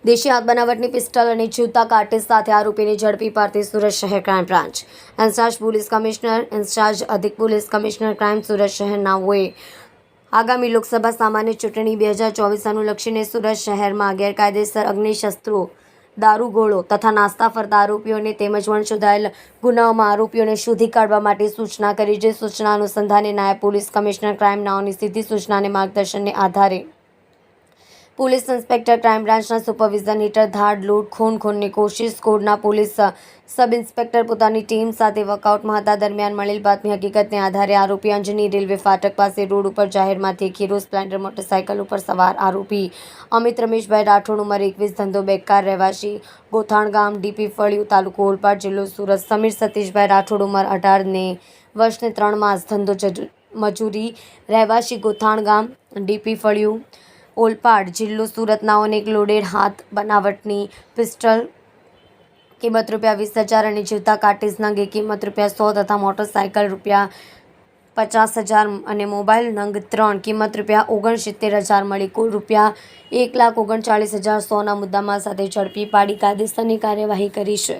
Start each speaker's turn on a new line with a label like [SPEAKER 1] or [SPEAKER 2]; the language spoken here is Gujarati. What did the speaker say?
[SPEAKER 1] દેશી હાથ બનાવટની પિસ્ટલ અને જૂતા કાર્ટિસ સાથે આરોપીને ઝડપી પાડતી સુરત શહેર crime branch in-charge police commissioner in-charge અધિક પોલીસ કમિશનર ક્રાઇમ સુરત શહેર નાઓએ આગામી લોકસભા સામાન્ય ચૂંટણી 2024 અનુલક્ષીને સુરત શહેરમાં ગેરકાયદેસર અગ્નિશસ્ત્રો દારૂગોળો તથા નાસ્તા ફરતા આરોપીઓને તેમજ વણશોધાયેલ ગુનાઓમાં આરોપીઓને શોધી કાઢવા માટે સૂચના કરી, જે સૂચના અનુસંધાને નાયબ પોલીસ કમિશનર ક્રાઇમ નાઓની સીધી સૂચનાને માર્ગદર્શનને આધારે પોલીસ ઇન્સ્પેક્ટર ક્રાઇમ બ્રાન્ચના સુપરવિઝન હેઠળ ધાડ લૂંટ ખૂનની કોશિશ સ્કોડના પોલીસ સબ ઇન્સ્પેક્ટર પોતાની ટીમ સાથે વર્કઆઉટમાં હતા દરમિયાન મળેલ બાતમી હકીકતને આધારે આરોપી અંજની રેલવે ફાટક પાસે રોડ ઉપર જાહેરમાંથી એક હીરો સ્પ્લેન્ડર મોટરસાઇકલ ઉપર સવાર આરોપી અમિત રમેશભાઈ રાઠોડ ઉંમર 21 ધંધો બેકાર રહેવાસી ગોથાણ ગામ ડીપી ફળિયું તાલુકો ઓલપાડ જિલ્લો સુરત સમીર સતીશભાઈ રાઠોડ ઉંમર 18 વર્ષને 3 માસ ધંધો મજૂરી રહેવાસી ગોથાણ ગામ ડીપી ફળિયું ઓલપાડ જિલ્લો સુરત નાઓને એક લોડેડ હાથ બનાવટની પિસ્ટલ કિંમત ₹20,000 અને જૂતા કાર્ટિસ નંગ કિંમત ₹100 તથા મોટરસાઇકલ ₹50,000 અને મોબાઈલ નંગ 3 કિંમત ₹69,000 મળી કુલ ₹1,39,100 મુદ્દામાલ સાથે ઝડપી પાડી કાયદેસરની કાર્યવાહી કરી છે।